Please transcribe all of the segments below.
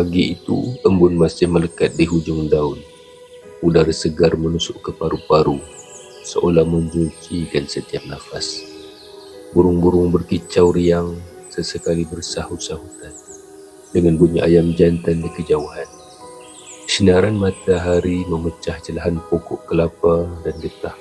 Pagi itu, embun masih melekat di hujung daun. Udara segar menusuk ke paru-paru, seolah mencucikan setiap nafas. Burung-burung berkicau riang, sesekali bersahut-sahutan dengan bunyi ayam jantan di kejauhan. Sinaran matahari memecah celahan pokok kelapa dan getah,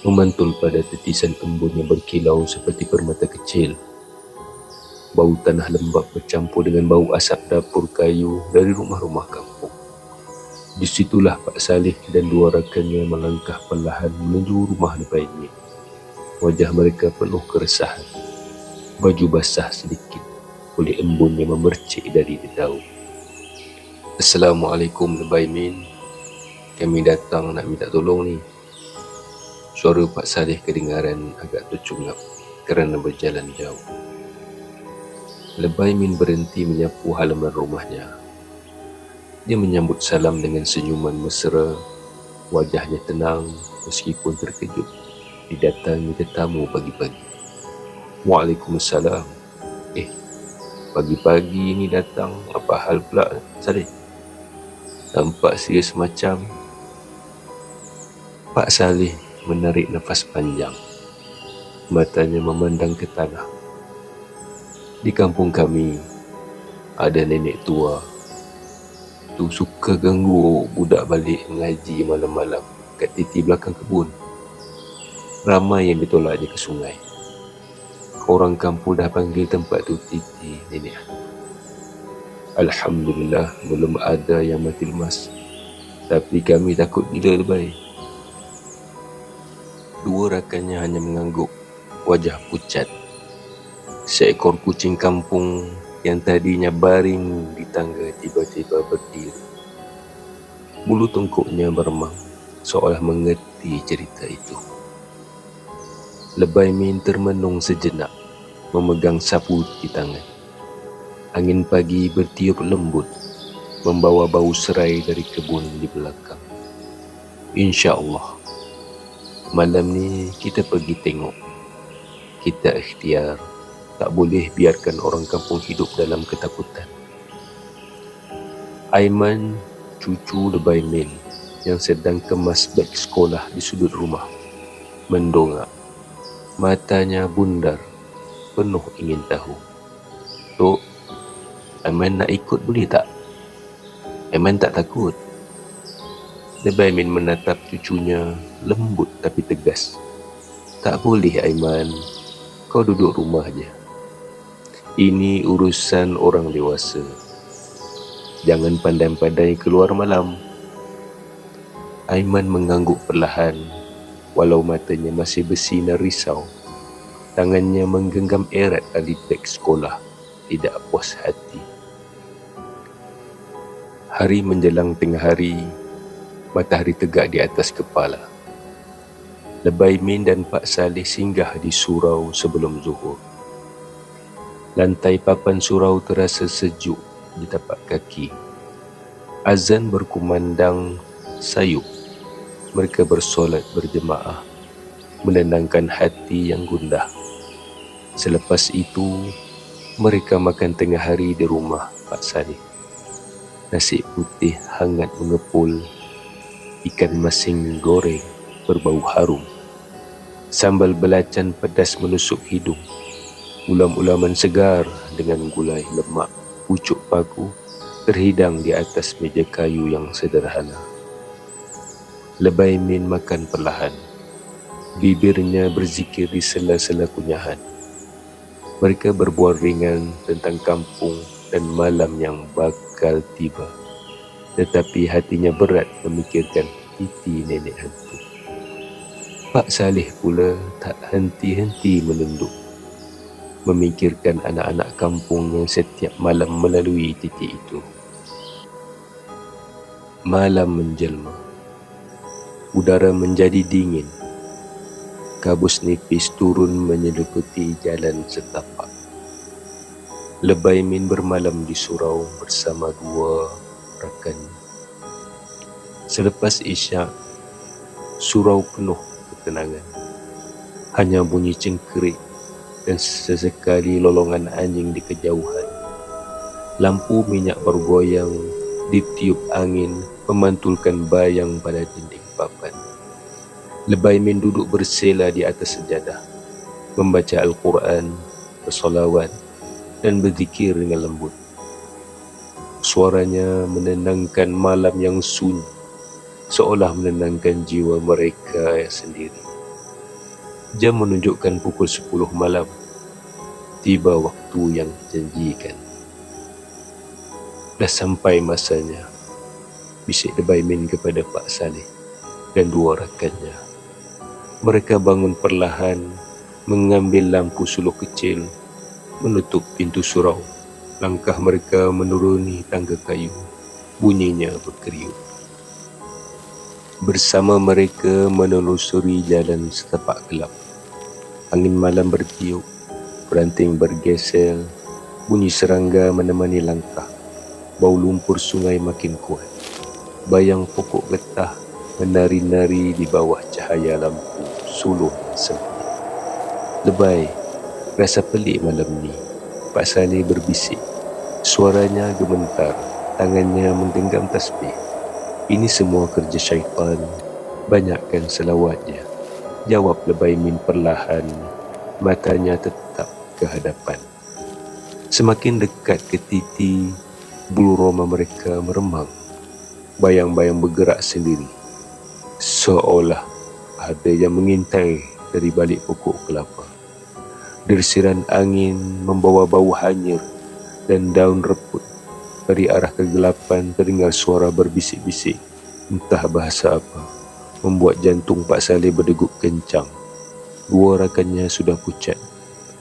memantul pada tetisan embun yang berkilau seperti permata kecil. Bau tanah lembab bercampur dengan bau asap dapur kayu dari rumah-rumah kampung. Di situlah Pak Saleh dan dua rakannya melangkah perlahan menuju rumah Lebay Min. Wajah mereka penuh keresahan, baju basah sedikit oleh embun yang memercik dari daun. Assalamualaikum Lebay Min, kami datang nak minta tolong ni. Suara Pak Saleh kedengaran agak tercungap kerana berjalan jauh. Lebay Min berhenti menyapu halaman rumahnya. Dia menyambut salam dengan senyuman mesra. Wajahnya tenang meskipun terkejut didatangi tetamu pagi-pagi. Waalaikumsalam. Pagi-pagi ni datang, apa hal pula Saleh? Nampak serius macam. Pak Saleh menarik nafas panjang. Matanya memandang ke tanah. Di kampung kami ada nenek tua tu suka ganggu budak balik mengaji malam-malam kat titi belakang kebun. Ramai yang ditolaknya ke sungai. Orang kampung dah panggil tempat tu titi nenek. Alhamdulillah belum ada yang mati lemas, tapi kami takut gila Lebay. Dua rakannya hanya mengangguk, wajah pucat. Seekor kucing kampung yang tadinya baring di tangga tiba-tiba berdiri. Bulu tengkuknya meremang, seolah mengerti cerita itu. Lebay Min termenung sejenak, memegang sapu di tangan. Angin pagi bertiup lembut, membawa bau serai dari kebun di belakang. InsyaAllah, malam ni kita pergi tengok. Kita ikhtiar, tak boleh biarkan orang kampung hidup dalam ketakutan. Aiman, cucu Lebay Min yang sedang kemas beg sekolah di sudut rumah, mendongak. Matanya bundar, penuh ingin tahu. Tok, Aiman nak ikut boleh tak? Aiman tak takut. Lebay Min menatap cucunya lembut tapi tegas. Tak boleh Aiman, kau duduk rumah je. Ini urusan orang dewasa. Jangan pandai-pandai keluar malam. Aiman mengangguk perlahan, walau matanya masih bersinar risau. Tangannya menggenggam erat tali beg sekolah, tidak puas hati. Hari menjelang tengah hari, matahari tegak di atas kepala. Lebay Min dan Pak Saleh singgah di surau sebelum zuhur. Lantai papan surau terasa sejuk di tapak kaki. Azan berkumandang sayup. Mereka bersolat berjemaah, menenangkan hati yang gundah. Selepas itu, mereka makan tengah hari di rumah Pak Saleh. Nasi putih hangat mengepul, ikan masing goreng berbau harum, sambal belacan pedas menusuk hidung, ulam-ulaman segar dengan gulai lemak, pucuk paku terhidang di atas meja kayu yang sederhana. Lebay Min makan perlahan. Bibirnya berzikir di sela-sela kunyahan. Mereka berbual ringan tentang kampung dan malam yang bakal tiba. Tetapi hatinya berat memikirkan titi nenek hantu. Pak Saleh pula tak henti-henti menunduk, memikirkan anak-anak kampung yang setiap malam melalui titik itu. Malam menjelma. Udara menjadi dingin. Kabus nipis turun menyeliputi jalan setapak. Lebay Min bermalam di surau bersama dua rakan. Selepas isyak, surau penuh ketenangan. Hanya bunyi cengkerik dan sesekali lolongan anjing di kejauhan. Lampu minyak bergoyang, ditiup angin, memantulkan bayang pada dinding papan. Lebay Min duduk bersela di atas sejadah, membaca Al-Quran, bersolawat dan berzikir dengan lembut. Suaranya menenangkan malam yang sunyi, seolah menenangkan jiwa mereka sendiri. Jam menunjukkan pukul 10 malam. Tiba waktu yang dijanjikan. Dah sampai masanya, bisik Lebay Min kepada Pak Saleh dan dua rakannya. Mereka bangun perlahan, mengambil lampu suluh kecil, menutup pintu surau. Langkah mereka menuruni tangga kayu, bunyinya berkeriut. Bersama mereka menelusuri jalan setapak gelap. Angin malam bertiup, beranting bergesel, bunyi serangga menemani langkah. Bau lumpur sungai makin kuat. Bayang pokok getah menari-nari di bawah cahaya lampu suluh sempit. Lebay, rasa pelik malam ni, Pak Saleh berbisik. Suaranya gemetar, tangannya menggenggam tasbih. Ini semua kerja syaitan, banyakkan selawatnya. Jawab Lebay Min perlahan, matanya tetap ke hadapan. Semakin dekat ke titi, bulu roma mereka meremang. Bayang-bayang bergerak sendiri, seolah ada yang mengintai dari balik pokok kelapa. Dersiran angin membawa bau hanyir dan daun reput. Dari arah kegelapan terdengar suara berbisik-bisik, entah bahasa apa, membuat jantung Pak Saleh berdegup kencang. Dua rakannya sudah pucat,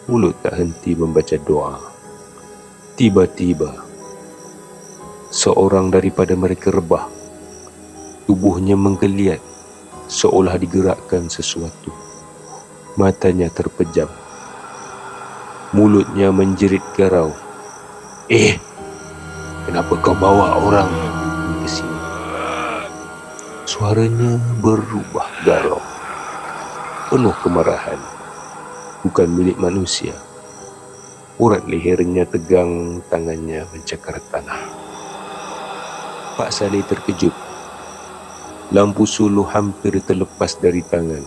mulut tak henti membaca doa. Tiba-tiba, seorang daripada mereka rebah. Tubuhnya menggeliat, seolah digerakkan sesuatu. Matanya terpejam. Mulutnya menjerit garau. Kenapa kau bawa orang ke sini? Suaranya berubah garau, penuh kemarahan. Bukan milik manusia. Urat lehernya tegang, tangannya mencakar tanah. Pak Saleh terkejut. Lampu suluh hampir terlepas dari tangan.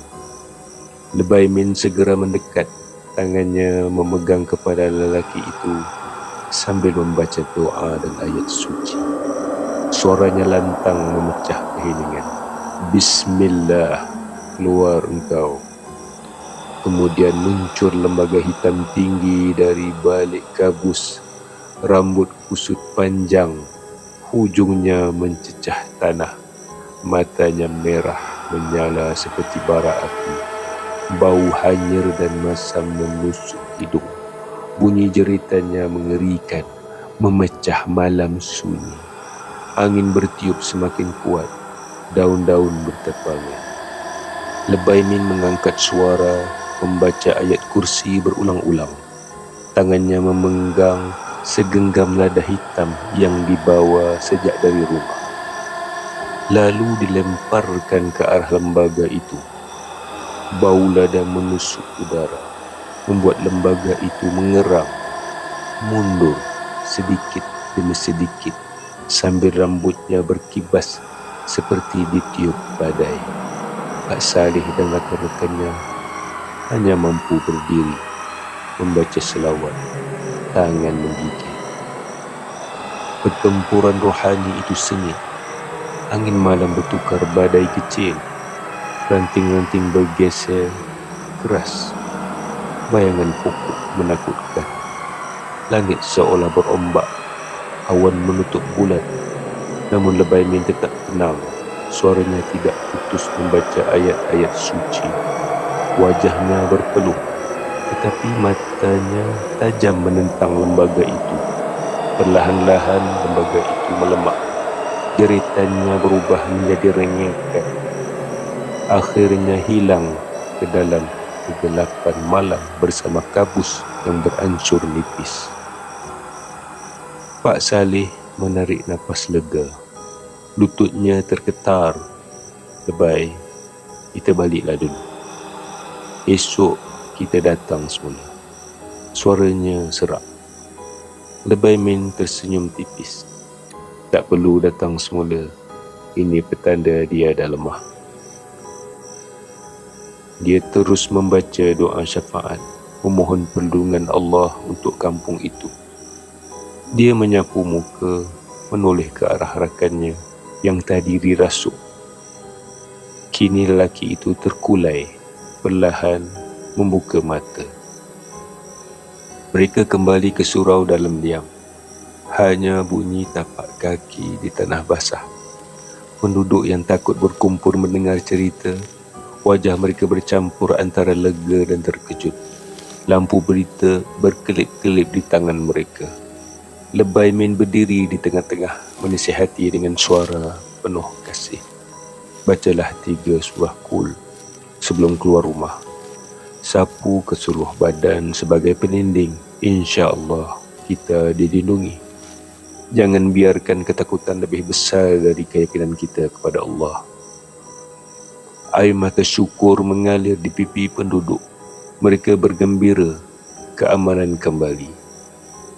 Lebay Min segera mendekat, tangannya memegang kepala lelaki itu sambil membaca doa dan ayat suci. Suaranya lantang memecah keheningan. Bismillah, keluar engkau. Kemudian muncul lembaga hitam tinggi dari balik kabus. Rambut kusut panjang, hujungnya mencecah tanah. Matanya merah menyala seperti bara api. Bau hanyir dan masam menusuk hidung. Bunyi jeritannya mengerikan, memecah malam sunyi. Angin bertiup semakin kuat, daun-daun bertepangan. Lebay Min mengangkat suara, membaca ayat kursi berulang-ulang. Tangannya memegang segenggam lada hitam yang dibawa sejak dari rumah. Lalu dilemparkan ke arah lembaga itu. Bau lada menusuk udara, membuat lembaga itu mengerang, mundur sedikit demi sedikit sambil rambutnya berkibas seperti ditiup badai. Pak Saleh dan rakan-rakannya hanya mampu berdiri, membaca selawat, tangan menggigil. Pertempuran rohani itu sengit. Angin malam bertukar badai kecil. Ranting-ranting bergeser keras. Bayangan pokok menakutkan. Langit seolah berombak. Awan menutup bulan. Namun Lebay Min tetap tenang. Suaranya tidak putus membaca ayat-ayat suci. Wajahnya berpeluh, tetapi matanya tajam menentang lembaga itu. Perlahan-lahan lembaga itu melemah. Jeritannya berubah menjadi rengekan. Akhirnya hilang ke dalam kegelapan malam bersama kabus yang berancur nipis. Pak Saleh menarik napas lega. Lututnya tergetar. Lebay, kita baliklah dulu. Esok kita datang semula. Suaranya serak. Lebay Min tersenyum tipis. Tak perlu datang semula. Ini petanda dia dah lemah. Dia terus membaca doa syafaat, memohon perlindungan Allah untuk kampung itu. Dia menyapu muka, menoleh ke arah rakannya yang tadi dirasuk. Kini lelaki itu terkulai, perlahan membuka mata. Mereka kembali ke surau dalam diam. Hanya bunyi tapak kaki di tanah basah. Penduduk yang takut berkumpul mendengar cerita, wajah mereka bercampur antara lega dan terkejut. Lampu berita berkelip-kelip di tangan mereka. Lebay Min berdiri di tengah-tengah, menasihati dengan suara penuh kasih. Bacalah 3 surah Qul sebelum keluar rumah. Sapu ke seluruh badan sebagai peninding. InsyaAllah kita dilindungi. Jangan biarkan ketakutan lebih besar dari keyakinan kita kepada Allah. Air mata syukur mengalir di pipi penduduk. Mereka bergembira, keamanan kembali.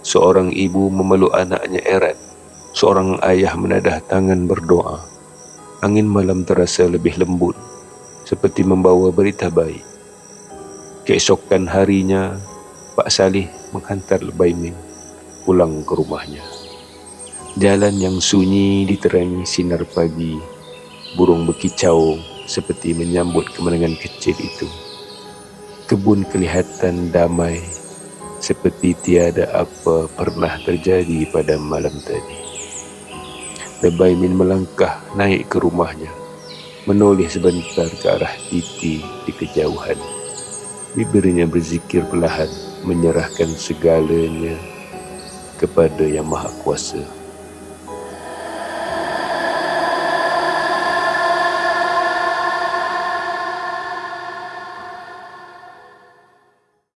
Seorang ibu memeluk anaknya erat. Seorang ayah menadah tangan berdoa. Angin malam terasa lebih lembut, seperti membawa berita baik. Keesokan harinya, Pak Saleh menghantar Lebay Min pulang ke rumahnya. Jalan yang sunyi diterangi sinar pagi. Burung berkicau seperti menyambut kemenangan kecil itu. Kebun kelihatan damai, seperti tiada apa pernah terjadi pada malam tadi. Lebay Min melangkah naik ke rumahnya, menoleh sebentar ke arah titi di kejauhan. Bibirnya berzikir perlahan, menyerahkan segalanya kepada Yang Maha Kuasa.